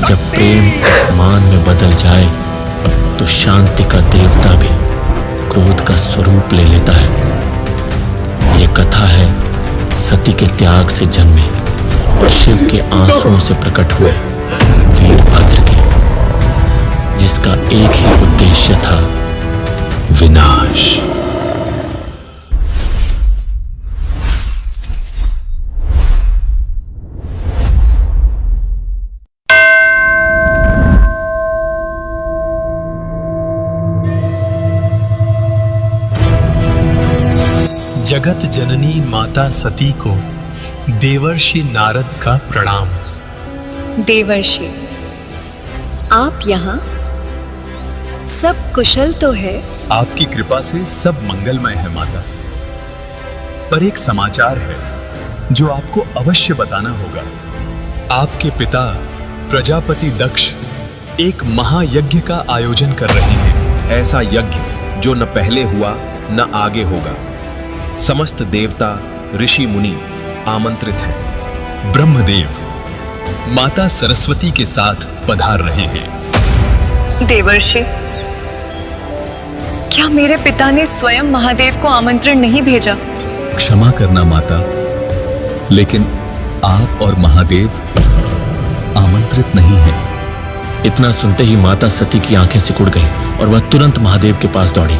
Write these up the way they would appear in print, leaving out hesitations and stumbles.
जब प्रेम मान में बदल जाए तो शांति का देवता भी क्रोध का स्वरूप ले लेता है। ये कथा है सती के त्याग से जन्मे और शिव के आंसुओं से प्रकट हुए वीरभद्र की, जिसका एक ही उद्देश्य था, विनाश। जगत जननी माता सती को देवर्षि नारद का प्रणाम। देवर्षि, आप यहाँ? सब कुशल तो है? आपकी कृपा से सब मंगलमय है माता, पर एक समाचार है जो आपको अवश्य बताना होगा। आपके पिता प्रजापति दक्ष एक महायज्ञ का आयोजन कर रहे हैं। ऐसा यज्ञ जो न पहले हुआ न आगे होगा। समस्त देवता ऋषि मुनि आमंत्रित हैं। ब्रह्मदेव माता सरस्वती के साथ पधार रहे हैं। देवर्षि, क्या मेरे पिता ने स्वयं महादेव को आमंत्रण नहीं भेजा? क्षमा करना माता, लेकिन आप और महादेव आमंत्रित नहीं हैं। इतना सुनते ही माता सती की आंखें सिकुड़ गईं और वह तुरंत महादेव के पास दौड़ी।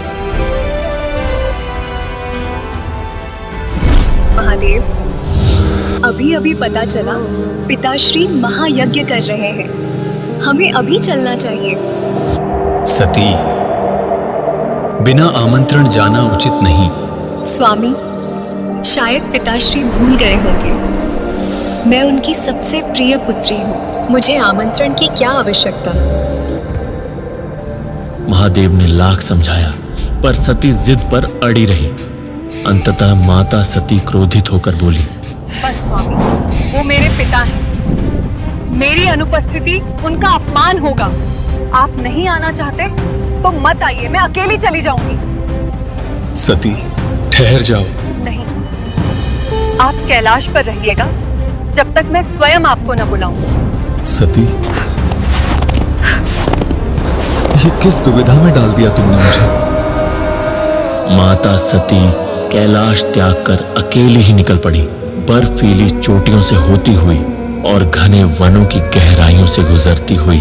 महादेव, अभी अभी पता चला पिताश्री महायज्ञ कर रहे हैं। हमें अभी चलना चाहिए। सती, बिना आमंत्रण जाना उचित नहीं। स्वामी, शायद पिताश्री भूल गए होंगे। मैं उनकी सबसे प्रिय पुत्री हूँ। मुझे आमंत्रण की क्या आवश्यकता? महादेव ने लाख समझाया, पर सती जिद पर अड़ी रही। अंततः माता सती क्रोधित होकर बोली, बस स्वामी, वो मेरे पिता हैं। मेरी अनुपस्थिति उनका अपमान होगा। आप नहीं आना चाहते तो मत आइए, मैं अकेली चली जाऊंगी। सती, ठहर जाओ। नहीं, आप कैलाश पर रहिएगा जब तक मैं स्वयं आपको न बुलाऊं। सती, ये किस दुविधा में डाल दिया तुमने मुझे? माता सती कैलाश त्याग कर अकेली ही निकल पड़ी, बर्फीली चोटियों से होती हुई और घने वनों की गहराइयों से गुजरती हुई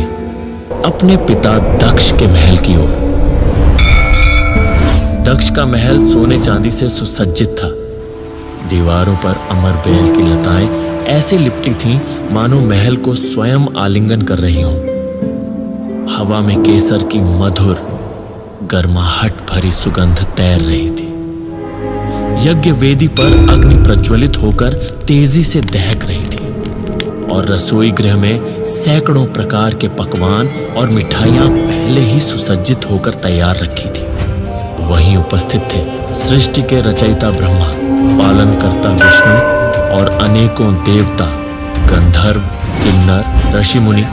अपने पिता दक्ष के महल की ओर। दक्ष का महल सोने चांदी से सुसज्जित था। दीवारों पर अमर बेल की लताएं ऐसे लिपटी थीं मानो महल को स्वयं आलिंगन कर रही हों। हवा में केसर की मधुर गर्माहट भरी सुगंध तैर रही थी। यज्ञ वेदी पर अग्नि प्रज्वलित होकर तेजी से दहक रही थी और रसोई गृह में सैकड़ों प्रकार के पकवान और मिठाइयां पहले ही सुसज्जित होकर तैयार रखी थी। वहीं उपस्थित थे सृष्टि के रचयिता ब्रह्मा, पालनकर्ता विष्णु और अनेकों देवता, गंधर्व, किन्नर, ऋषि मुनि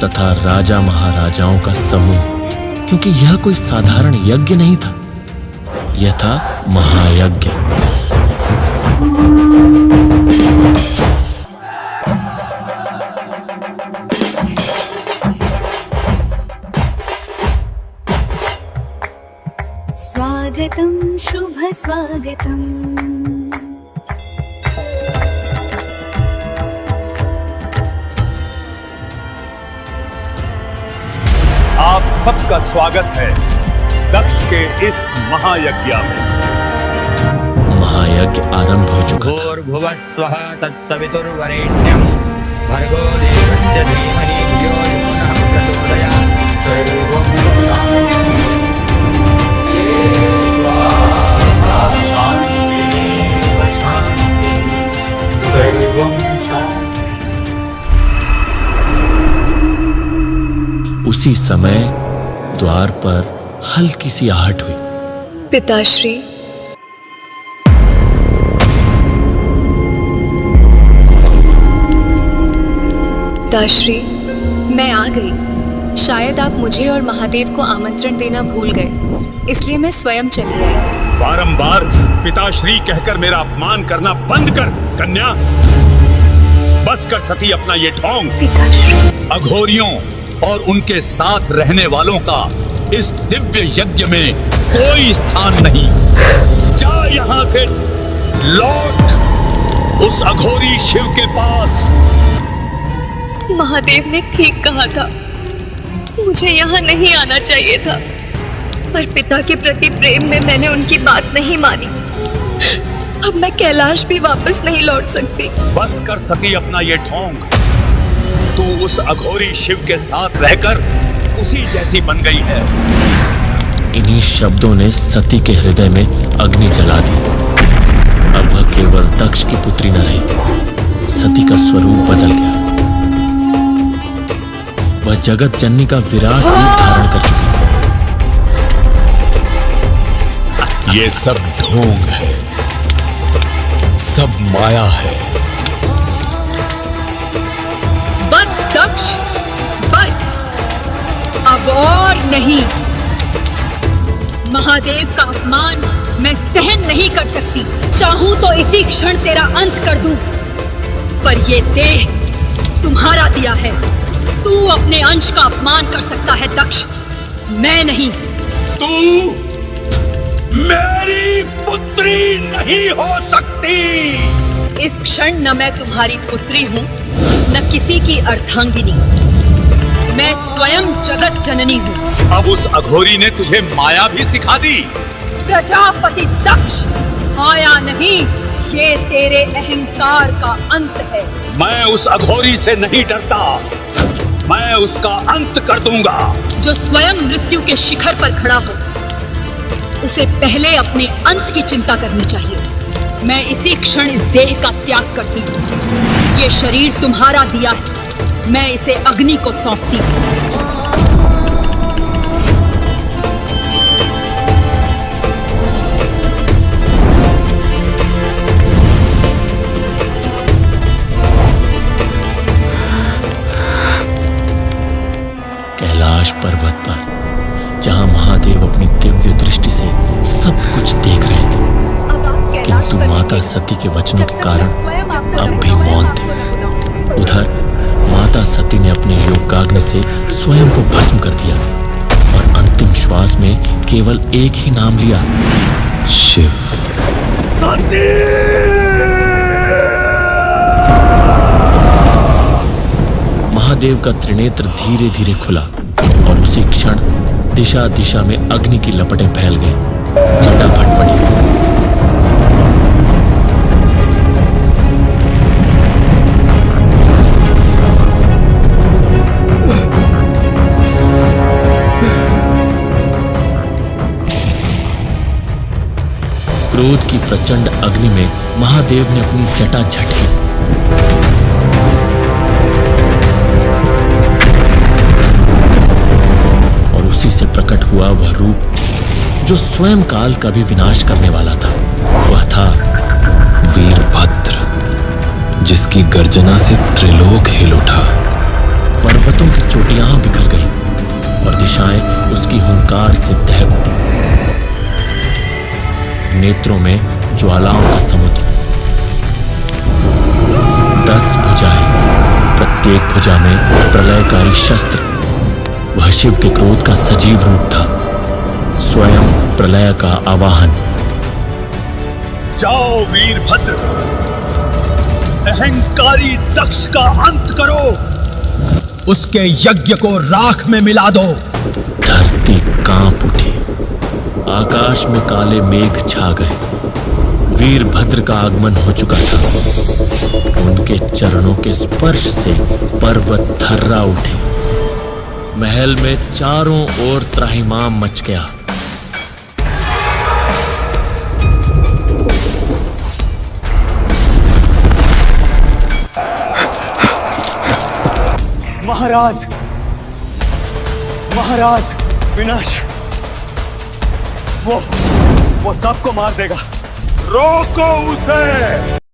तथा राजा महाराजाओं का समूह। क्योंकि यह कोई साधारण यज्ञ नहीं था, यह था महायज्ञ। स्वागतम शुभ स्वागतम। आप सबका स्वागत है दक्ष के इस महायज्ञ में। महायज्ञ यज्ञ आरंभ हो चुका था। भूर्भुवस्वः तत्सवितुर्वरेण्यं भर्गो देवस्य धीमहि धियो यो नः प्रचोदयात्। सर्वं उसी समय द्वार पर हल्की सी आहट हुई। पिताश्री, पिताश्री, मैं आ गई। शायद आप मुझे और महादेव को आमंत्रण देना भूल गए, इसलिए मैं स्वयं चली आई। बारंबार पिताश्री कहकर मेरा अपमान करना बंद कर कन्या। बस कर सती अपना ये ढोंग। पिताश्री, अघोरियों और उनके साथ रहने वालों का इस दिव्य यज्ञ में कोई स्थान नहीं। जा यहाँ से, लौट उस अघोरी शिव के पास। महादेव ने ठीक कहा था, मुझे यहाँ नहीं आना चाहिए था, पर पिता के प्रति प्रेम में मैंने उनकी बात नहीं मानी। अब मैं कैलाश भी वापस नहीं लौट सकती। बस कर सती अपना ये ढोंग। तू उस अघोरी शिव के साथ रहकर उसी जैसी बन गई है। इन्हीं शब्दों ने सती के हृदय में अग्नि जला दी। अब वह केवल दक्ष की पुत्री न रही, सती का स्वरूप बदल गया। वह जगत जननी का विराट रूप धारण कर चुकी थी। ये सब ढोंग है, सब माया है। बस दक्ष, बस, अब और नहीं। महादेव का अपमान मैं सहन नहीं कर सकती। चाहूं तो इसी क्षण तेरा अंत कर दूं, पर ये देह तुम्हारा दिया है। तू अपने अंश का अपमान कर सकता है दक्ष, मैं नहीं। तू मेरी पुत्री नहीं हो सकती। इस क्षण न मैं तुम्हारी पुत्री हूँ, न किसी की अर्धांगिनी। मैं स्वयं जगत जननी हूँ। अब उस अघोरी ने तुझे माया भी सिखा दी। प्रजापति दक्ष, माया नहीं, ये तेरे अहंकार का अंत है। मैं उस अघोरी से नहीं डरता, मैं उसका अंत कर दूंगा। जो स्वयं मृत्यु के शिखर पर खड़ा हो, उसे पहले अपने अंत की चिंता करनी चाहिए। मैं इसी क्षण इस देह का त्याग करती हूँ। ये शरीर तुम्हारा दिया है, मैं इसे अग्नि को सौंपती हूँ। कैलाश पर्वत पर, जहां महादेव अपनी दिव्य दृष्टि से सब कुछ देख रहे थे, किंतु माता सती के वचनों के कारण अब भी मौन थे। उधर माता सती ने अपने योगाग्नि से स्वयं को भस्म कर दिया और अंतिम श्वास में केवल एक ही नाम लिया, शिव। महादेव का त्रिनेत्र धीरे धीरे खुला और उसी क्षण दिशा दिशा में अग्नि की लपटें फैल गईं, जटा फट पड़ी। क्रोध की प्रचंड अग्नि में महादेव ने अपनी जटा झटकी और उसी से प्रकट हुआ वह रूप जो स्वयं काल का भी विनाश करने वाला था। वह था वीरभद्र, जिसकी गर्जना से त्रिलोक हिल उठा। पर्वतों की चोटियां बिखर गईं और दिशाएं उसकी हुंकार से दहक उठी। नेत्रों में ज्वालाओं का समुद्र, 10 भुजाएं, प्रत्येक भुजा में प्रलयकारी शस्त्र। वह शिव के क्रोध का सजीव रूप था, स्वयं प्रलय का आवाहन। जाओ वीरभद्र, अहंकारी दक्ष का अंत करो, उसके यज्ञ को राख में मिला दो। धरती कांप उठी, आकाश में काले मेघ छा गए, वीरभद्र का आगमन हो चुका था। उनके चरणों के स्पर्श से पर्वत थर्रा उठे। महल में चारों ओर त्राहिमाम मच गया। महाराज, महाराज, विनाश वो सबको मार देगा। रोको उसे।